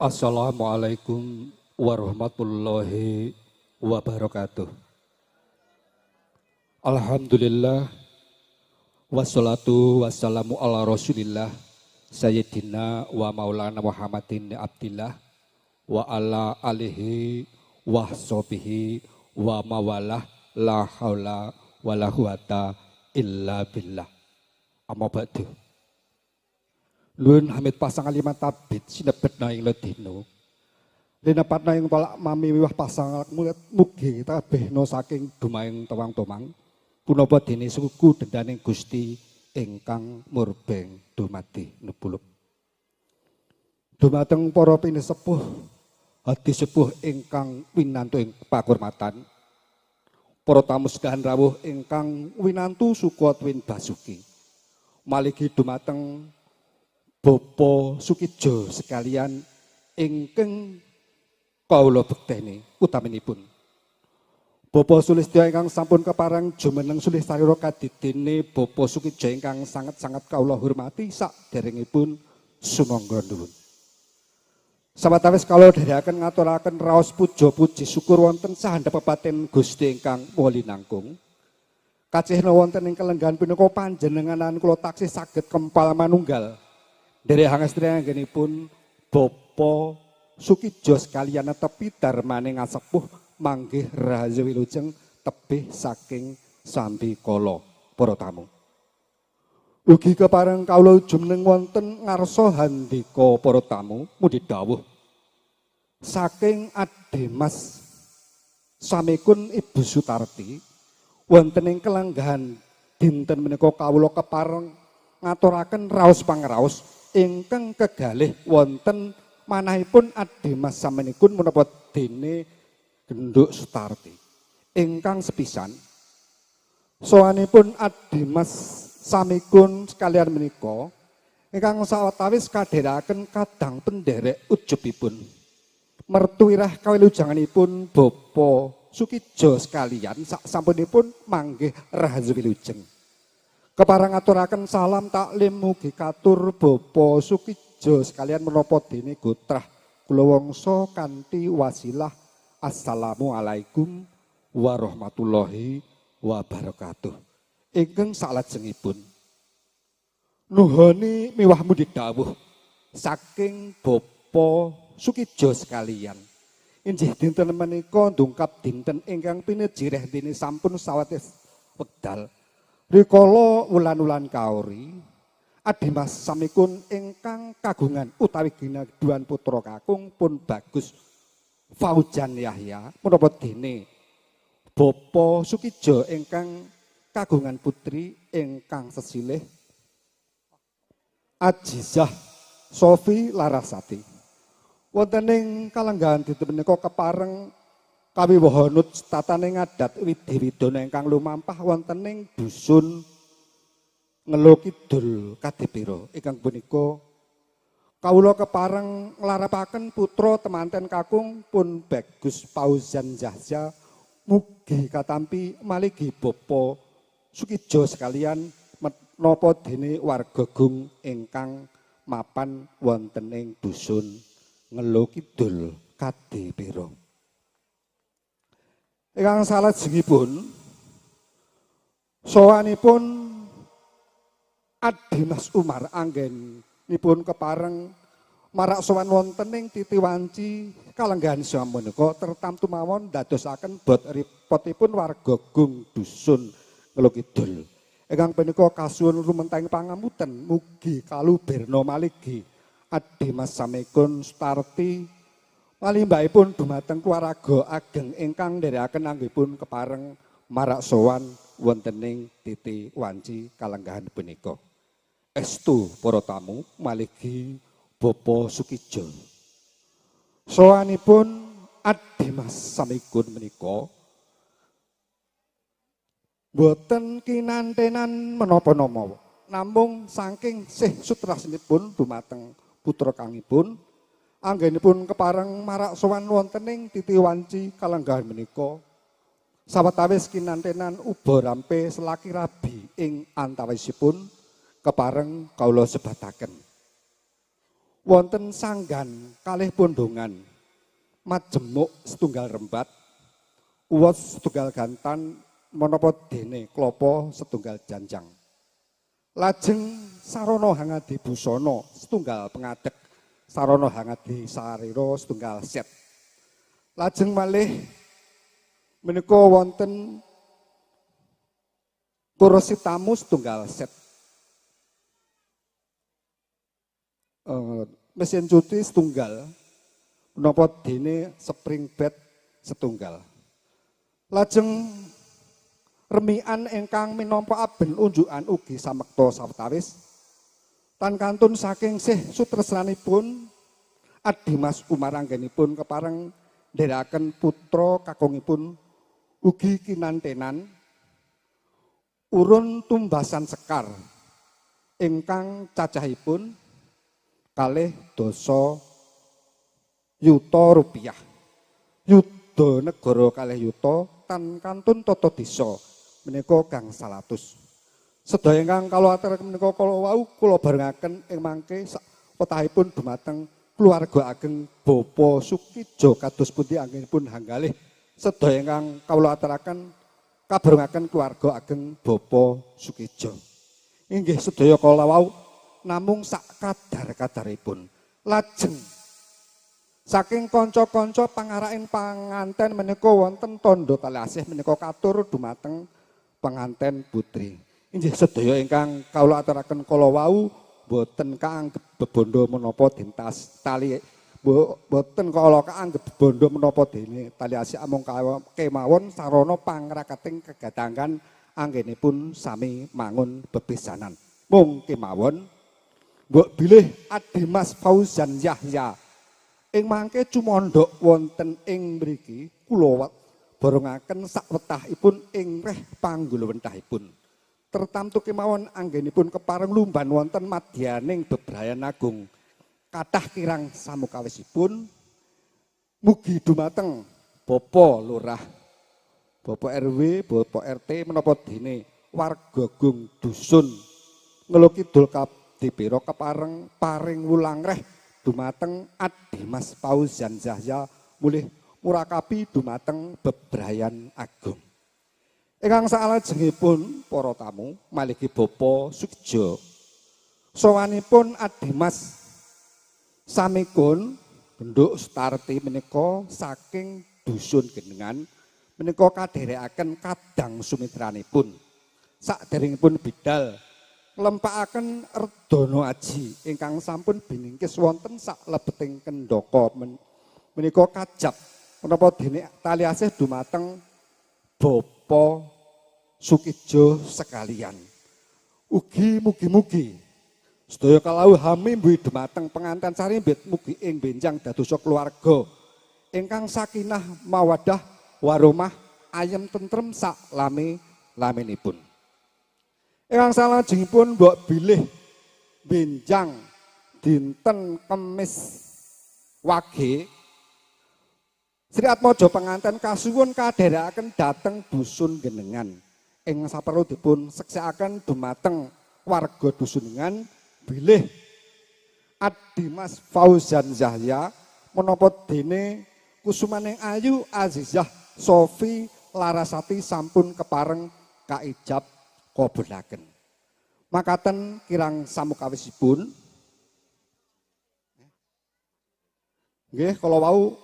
Assalamualaikum warahmatullahi wabarakatuh. Alhamdulillah wassalatu wassalamu ala Rasulillah Sayyidina wa Maulana Muhammadin Abdillah wa ala alihi wa sahbihi wa mawalah la haula wa la quwata illa billah. Amma ba'du. Nuwun hamid pasangan lima tabit sinebetna ing ledino. Linepatna ing tolak mami wiwah pasangan mugi tabehno saking dumaing towang-tomang. Punapa dene suku dendaning Gusti ingkang murbeng dumadi nubuluk. Dumateng para pinisepuh hadi sepuh ingkang winantu ing pakurmatan. Para tamu sedahan rawuh ingkang winantu suka twin basuki. Maligi dumateng Bapak Sukijo sekalian ingkang kawula bekteni utaminipun. Bapak Sulistya ingkang sampun kepareng jumeneng sulih sarira kadidene Bapak Sukijo ingkang sanget-sanget kawula hormati saderengipun sumangga nuwun. Sawetawis kawula dherekaken ngaturaken raos puja puji syukur wonten sahandhap pepaten Gusti ingkang mulinangkung. Kacihna wonten ing kelenggahan punika panjenenganan kula taksih saged kempal manunggal. Dari hangestri anggenipun Bapak Sukijo sekalian tepi darmane ngasepuh manggih rahayu wilujeng tebih saking sambi kala para tamu. Ugi kepareng kawula jumeneng wonten ngarsa handika para tamu mudhi dawuh saking Ademas samekun Ibu Sutarti wonten ing kelenggahan dinten menika kawula kepareng ngaturaken raos pangraos ingkang kegalih wonten manahipun Ademas samenikun menapa dene Genduk Sutarti. Ingkang sepisan sowanipun Ademas samikun sekalian menika ingkang sawetawis kadheraken kadang penderek ujubipun. Mertu irah kawilujenganipun Bapak Sukijo sekalian sak sampunipun manggih rahayu wilujeng. Kepareng ngaturaken salam taklim mugi katur Bapak Sukijo sekalian menapa dene gotrah kula wangsa kanthi wasilah assalamualaikum warahmatullahi wabarakatuh. Ingkang salajengipun nuhoni miwah mudhi dawuh saking Bapak Sukijo sekalian. Injih dinten menika ndungkap dinten ingkang pinejireh dene sampun sawetawis wekdal. Rikala wulan-wulan kaori, Ademas samikun ingkang kagungan utawi ginaduan putra kakung pun bagus Faujan Yahya menapa dene Bapak Sukijo ingkang kagungan putri ingkang sesilih Ajizah Sofi Larasati. Wonten ing kalenggahan dinten menika kepareng kawiwahanut tataning adat Widhi-Widana ingkang lumampah wonten ing dusun Ngelo Kidul Kadipiro ingkang punika kawula kepareng nglarapaken putra temanten kakung pun Bagus Fauzan Yahya mugi katampi maligi Bapak Sukijo sekalian menapa dene warga gung ingkang mapan wonten ing dusun Ngelo Kidul Kadipiro. Ingkang salajengipun sowanipun Ademas Umar anggenipun kepareng marak sowan wonten ing Titi Wanci kalenggahan samenika tertamtu mawon dadosaken bot ripotipun warga gung dusun Ngelo Kidul. Ingkang punika kasuwun rumenting pangamuten mugi kaluberna maligi Ademas samekun Sutarti palimbahipun dumateng keluarga ageng ingkang nderekaken anggipun kepareng marak sowan wonten ing Titi Wanci kalenggahan punika. Estu para tamu maligi Bapak Sukijo. Sowanipun Ademas samikun menika boten kinantenan menapa-napa. Namung saking sih sutrasinipun dumateng putra kangipun anggenipun kepareng marak sowan wonten ing Titi Wanci kalenggahan menika sawetawis kinantenan uba rampe selaki rabi ing antawisipun kepareng kawula sebataken. wonten sanggan kalih pundhungan majemuk setunggal rembat uwos setunggal gantan menapa dene klapa setunggal janjang lajeng sarana hangadi busana setunggal pengadek sarana hangadi sarira setunggal set lajeng malih menika wonten kursi tamu setunggal set mesin cuci setunggal menapa dene spring bed setunggal lajeng remian ingkang minangka aben unjukan ugi samekta sawetawis tan kantun saking sih sutresnanipun Adimas Umar anggenipun kepareng ndherekaken putra kakungipun ugi kinantenan urun tumbasan sekar ingkang cacahipun 2 yuta rupiah yuda negara 2 yuta tan kantun tata desa menika gangsal atus sedaya ingkang kula aturaken menika kala wau kula barengaken ing mangke wetahipun dumateng keluarga ageng Bapa Sukijo kados pundi anggenipun hanggalih sedaya ingkang kula aturaken kabarengaken keluarga ageng Bapa Sukijo inggih sedaya kala wau namung sak kadar-kadaripun lajeng saking kanca-kanca pangaraing panganten menika wonten tandha kalih asih menika katur dumateng penganten putri. Inggih sedaya ingkang kawula aturaken kala wau boten kaanggep bebondo menapa dintas tali boten kala kaanggep bebondo menapa dene tali asih amung kemawon sarana pangrakating kegadangan anggenipun sami mangun bebesanan. Mung kemawon mbok bilih Adimas Fauzan Yahya ing mangke cumondhok wonten ing mriki kula borongaken sawetahipun ing reh panggulawentahipun. Tertamtu kemawon anggenipun kepareng lumban wonten madyaning bebrayan agung. Kathah kirang samukawisipun mugi dumateng Bapak Lurah, Bapak RW, Bapak RT menapa dene warga gung dusun Ngelo Kidul Kadipira kepareng paring wulang reh dumateng Adimas Fauzan Yahya mulih murakabi dumateng bebrayan agung. Ingkang salajengipun para tamu malih Bapa Sukijo sawanipun Adimas samikun genduk starti menika saking dusun Genengan menika kadherekaken kadang sumitranipun saderengipun bidal nglempakaken Redana Aji ingkang sampun biningkis wonten saklebeting kendhaka menika kajab menapa dene tali asih dumateng Bapa Sukijo sekalian. Ugi mugi-mugi sedaya kalawuh hami mbuhi dumateng penganten sarimbit mugi ing benjang dadosa keluarga ingkang sakinah mawaddah warahmah ayem tentrem sak lami-laminipun. Ingkang salajengipun mbok bilih benjang dinten Kemis Wage Sri Atmaja penganten kasuwun kadherekaken dhateng dusun Genengan ing saperlu dipun seksekaken dumateng warga dusun Genengan bilih Adimas Fauzan Yahya menapa dene kusumaning ayu Azizah Sofi Larasati sampun kepareng kaijab kabulaken. Makaten kirang samukawisipun nggih kala wau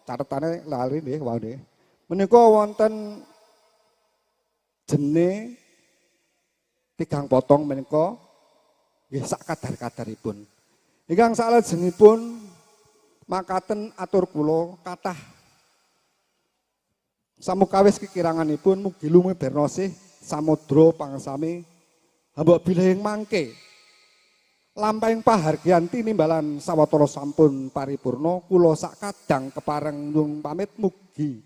catetane lali nggih wau nggih. Menika wonten jene 3 potong menika nggih sak kadar-kadaripun. Ingkang salajengipun makaten atur kula kathah samukawis kekiranganipun mugi lumebernosih samudra pangsami hamba bilih mangke lampahing pahargyan tinimbalan sawetara sampun paripurna kula sak kadang kepareng nyuwun pamit mugi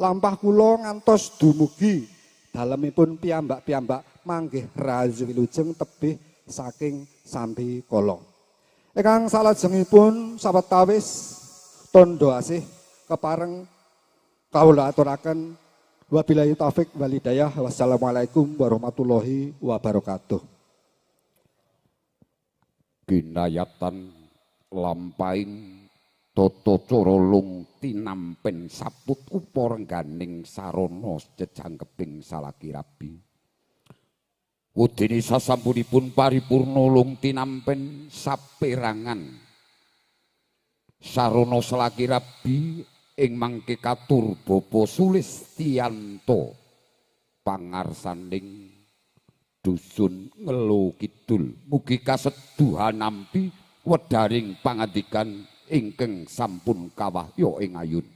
lampah kula ngantos dumugi dalemipun piyambak-piyambak manggih rahayu wilujeng tebih saking sambi kala. Ingkang salajengipun sawetawis tondo asih kepareng kawula aturaken wabillahi taufik wal hidayah. Wassalamualaikum warahmatullahi wabarakatuh. Kinayatan lampahing tata cara lung tinampen saput upa rengganing sarana jejangkeping salaki rabi. Udini sasampunipun paripurna lung tinampen saperangan sarana salaki rabi ing mangke katur Bapa Sulistiyanto pangarsaning dusun Ngelu Kidul. Mugi kaseduhan nampi wedaring pangandikan ingkang sampun kawahya ing ayun.